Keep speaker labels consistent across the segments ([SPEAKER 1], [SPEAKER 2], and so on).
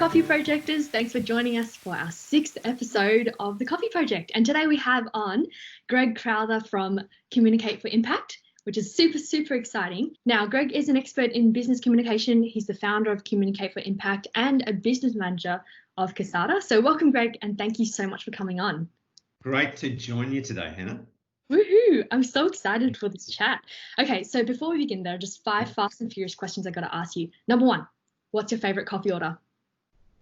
[SPEAKER 1] Coffee Projectors, thanks for joining us for our 6th episode of the Coffee Project. And today we have on Greg Crowther from Communicate for Impact, which is super exciting. Now, Greg is an expert in business communication. He's the founder of Communicate for Impact and a business manager of Casada. So welcome, Greg, and thank you so much for coming on.
[SPEAKER 2] Great to join you today, Hannah.
[SPEAKER 1] Woohoo! I'm so excited for this chat. Okay, so before we begin, there are just 5 fast and furious questions I got to ask you. Number 1, what's your favorite coffee order?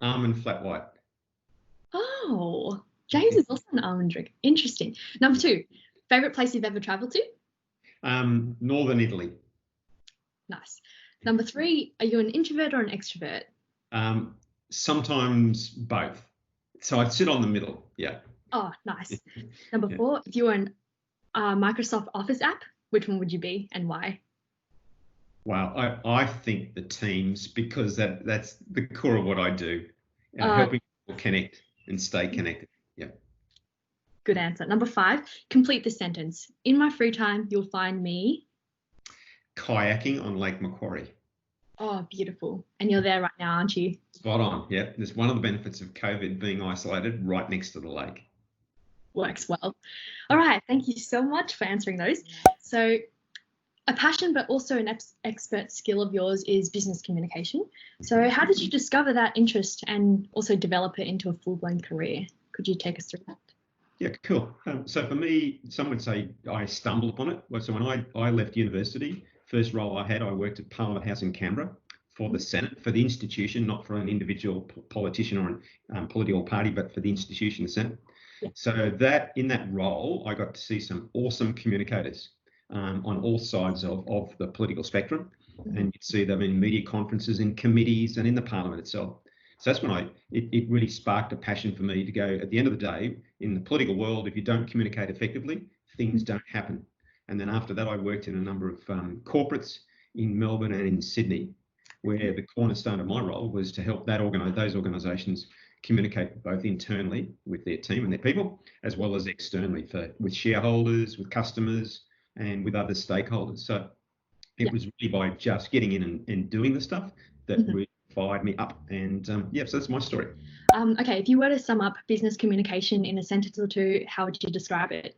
[SPEAKER 2] Almond flat white.
[SPEAKER 1] Oh, James is also an almond drink. Interesting. Number 2, favorite place you've ever traveled to?
[SPEAKER 2] Northern Italy.
[SPEAKER 1] Nice. Number 3, are you an introvert or an extrovert?
[SPEAKER 2] Sometimes both. So I'd sit on the middle. Yeah.
[SPEAKER 1] Oh, nice. Number 4, if you were an Microsoft Office app, which one would you be and why?
[SPEAKER 2] Wow, I think the Teams, because that's the core of what I do, helping people connect and stay connected. Yeah.
[SPEAKER 1] Good answer. Number 5, complete the sentence. In my free time, you'll find me
[SPEAKER 2] kayaking on Lake Macquarie.
[SPEAKER 1] Oh, beautiful. And you're there right now, aren't you?
[SPEAKER 2] Spot on. Yeah. There's one of the benefits of COVID being isolated right next to the lake.
[SPEAKER 1] Works well. All right. Thank you so much for answering those. So a passion, but also an expert skill of yours is business communication. So how did you discover that interest and also develop it into a full-blown career? Could you take us through that?
[SPEAKER 2] Yeah, cool. So for me, some would say I stumbled upon it. So when I left university, first role I had, I worked at Parliament House in Canberra for the Senate, for the institution, not for an individual politician or a political party, but for the institution, the Senate. Yeah. So in that role, I got to see some awesome communicators on all sides of the political spectrum. Mm-hmm. And you'd see them in media conferences, in committees, and in the Parliament itself. So that's when it really sparked a passion for me to go, at the end of the day, in the political world, if you don't communicate effectively, things don't happen. And then after that, I worked in a number of corporates in Melbourne and in Sydney, where the cornerstone of my role was to help those organisations communicate both internally with their team and their people, as well as externally with shareholders, with customers, and with other stakeholders. So it was really by just getting in and doing the stuff that really fired me up. And so that's my story.
[SPEAKER 1] Okay, if you were to sum up business communication in a sentence or 2, how would you describe it?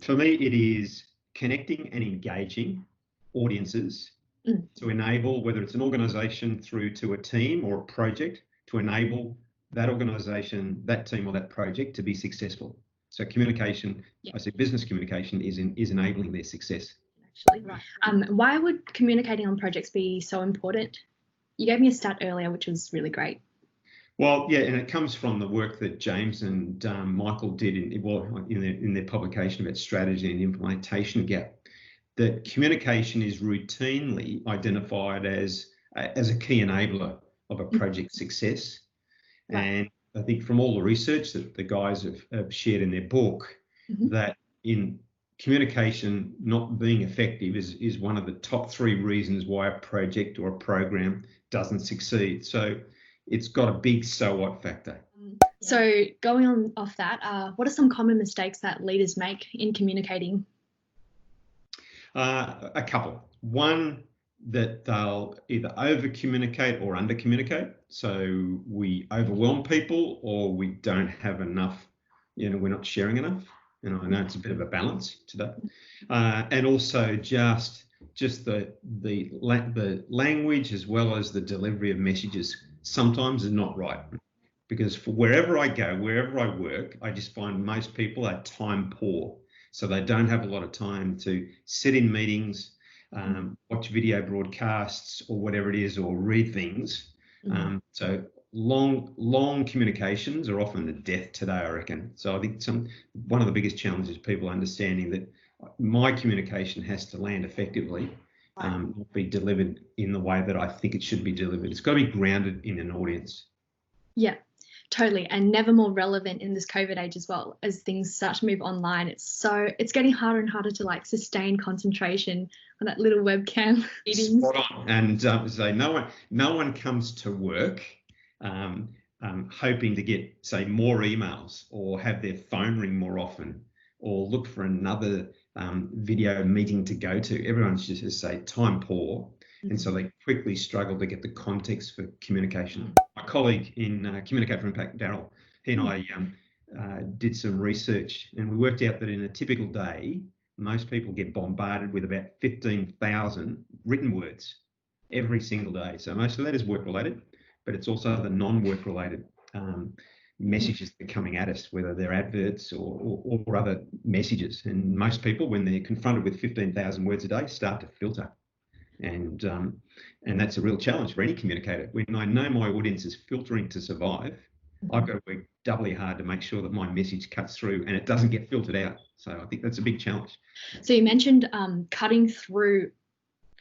[SPEAKER 2] For me, it is connecting and engaging audiences to enable, whether it's an organisation through to a team or a project, to enable that organisation, that team or that project to be successful. So communication, I say business communication is enabling their success.
[SPEAKER 1] Actually, right. Why would communicating on projects be so important? You gave me a stat earlier, which was really great.
[SPEAKER 2] Well, yeah, and it comes from the work that James and Michael did in their publication about strategy and implementation gap. That communication is routinely identified as a key enabler of a project's success. Right. And I think from all the research that the guys have shared in their book, that in communication not being effective is one of the top 3 reasons why a project or a program doesn't succeed. So it's got a big so what factor.
[SPEAKER 1] So going on off that, what are some common mistakes that leaders make in communicating?
[SPEAKER 2] A couple. One, that they'll either over communicate or under communicate. So we overwhelm people, or we don't have enough, we're not sharing enough. I know it's a bit of a balance to that. And also just the language as well as the delivery of messages sometimes is not right. Because for wherever I go, wherever I work, I just find most people are time poor. So they don't have a lot of time to sit in meetings, watch video broadcasts or whatever it is, or read things. So long communications are often the death today, I reckon. So I think one of the biggest challenges is people understanding that my communication has to land effectively, not be delivered in the way that I think it should be delivered. It's got to be grounded in an audience.
[SPEAKER 1] Yeah, totally. And never more relevant in this COVID age as well. As things start to move online, it's getting harder and harder to sustain concentration on that little webcam meetings.
[SPEAKER 2] Spot on. And so no one comes to work hoping to get, say, more emails or have their phone ring more often or look for another video meeting to go to. Everyone's just, say, time poor And so they quickly struggle to get the context for communication. My colleague in Communicate for Impact, Daryl, he and I did some research, and we worked out that in a typical day, most people get bombarded with about 15,000 written words every single day. So most of that is work-related, but it's also the non-work related messages that are coming at us, whether they're adverts or other messages. And most people, when they're confronted with 15,000 words a day, start to filter. And that's a real challenge for any communicator. When I know my audience is filtering to survive, I've got to work doubly hard to make sure that my message cuts through and it doesn't get filtered out. So I think that's a big challenge.
[SPEAKER 1] So you mentioned cutting through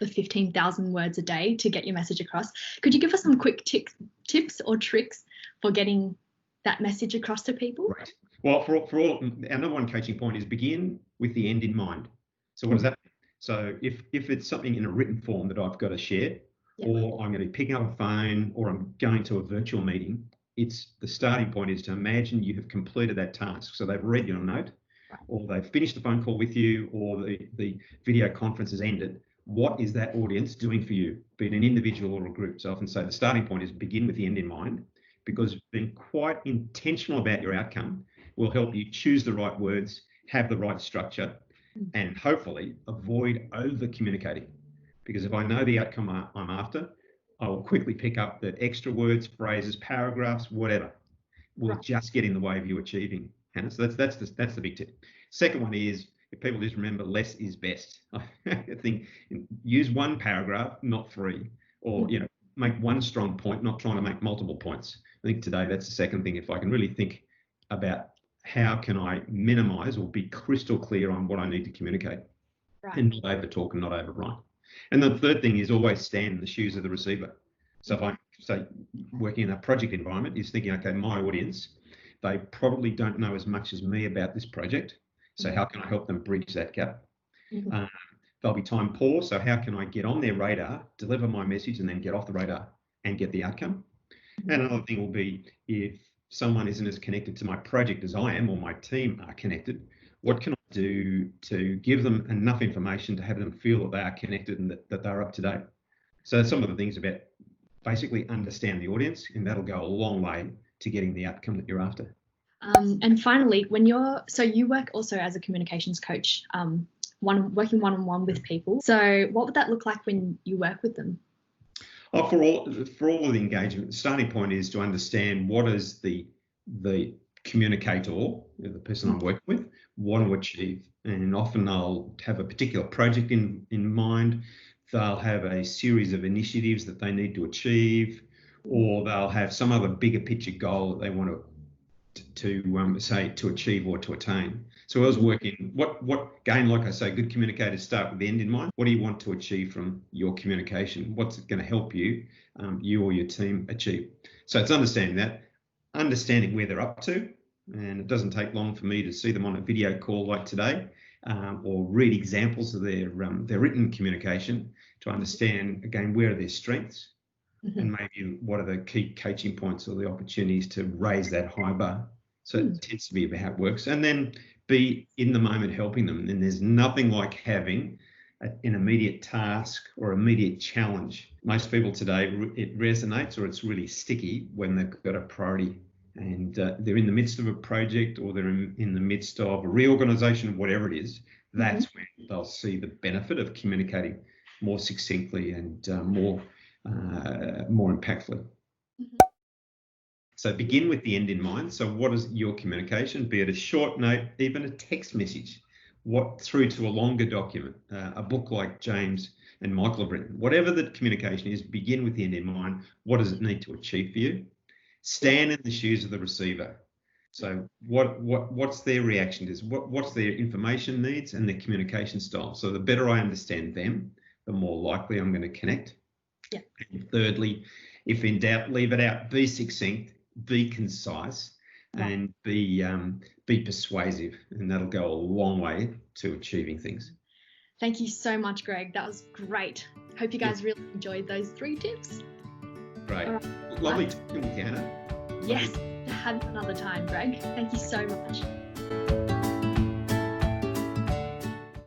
[SPEAKER 1] the 15,000 words a day to get your message across. Could you give us some quick tips or tricks for getting that message across to people?
[SPEAKER 2] Right. Well, for all, our number one coaching point is begin with the end in mind. So what does that mean? So if it's something in a written form that I've got to share, or I'm going to be picking up a phone, or I'm going to a virtual meeting, the starting point is to imagine you have completed that task. So they've read your note, or they've finished the phone call with you, or the video conference has ended. What is that audience doing for you, be it an individual or a group? So I often say the starting point is begin with the end in mind, because being quite intentional about your outcome will help you choose the right words, have the right structure, and hopefully avoid over communicating. Because if I know the outcome I'm after, I will quickly pick up that extra words, phrases, paragraphs, whatever, will just get in the way of you achieving. And so that's the big tip. Second one is, if people just remember, less is best. I think use one paragraph, not three, or make one strong point, not trying to make multiple points. I think today that's the second thing. If I can really think about how can I minimize or be crystal clear on what I need to communicate, and not over talk and not overwrite. And the third thing is always stand in the shoes of the receiver. So if I'm, say, working in a project environment, is thinking, okay, my audience, they probably don't know as much as me about this project. So how can I help them bridge that gap? There'll be time poor. So how can I get on their radar, deliver my message, and then get off the radar and get the outcome? And another thing will be, if someone isn't as connected to my project as I am, or my team are connected, what can I do to give them enough information to have them feel that they are connected and that they're up to date? So some of the things about basically understand the audience, and that'll go a long way to getting the outcome that you're after.
[SPEAKER 1] And finally, you work also as a communications coach, working one-on-one with people. So what would that look like when you work with them?
[SPEAKER 2] Oh, for all of the engagement, the starting point is to understand what is the communicator, the person I'm working with, want to achieve. And often they'll have a particular project in mind. They'll have a series of initiatives that they need to achieve, or they'll have some other bigger picture goal that they want to achieve or to attain. So I was working, again, like I say, good communicators start with the end in mind. What do you want to achieve from your communication? What's going to help you or your team achieve? So it's understanding where they're up to. And it doesn't take long for me to see them on a video call like today, or read examples of their written communication to understand, again, where are their strengths, and maybe what are the key coaching points or the opportunities to raise that high bar. So it tends to be about how it works, and then be in the moment helping them. And there's nothing like having an immediate task or immediate challenge. Most people today, it resonates, or it's really sticky when they've got a priority, and they're in the midst of a project, or they're in the midst of a reorganisation, whatever it is. That's when they'll see the benefit of communicating more succinctly and more impactfully. So begin with the end in mind. So what is your communication? Be it a short note, even a text message, through to a longer document, a book like James and Michael have written. Whatever the communication is, begin with the end in mind. What does it need to achieve for you? Stand in the shoes of the receiver. So what's their reaction to this? What's their information needs and their communication style? So the better I understand them, the more likely I'm going to connect.
[SPEAKER 1] Yeah.
[SPEAKER 2] And thirdly, if in doubt, leave it out. Be succinct, be concise, and be persuasive, and that'll go a long way to achieving things.
[SPEAKER 1] Thank you so much, Greg. That was great. Hope you guys really enjoyed those 3 tips.
[SPEAKER 2] Great. Right. Lovely talking with you, Hannah.
[SPEAKER 1] Yes, have another time, Greg. Thank you so much.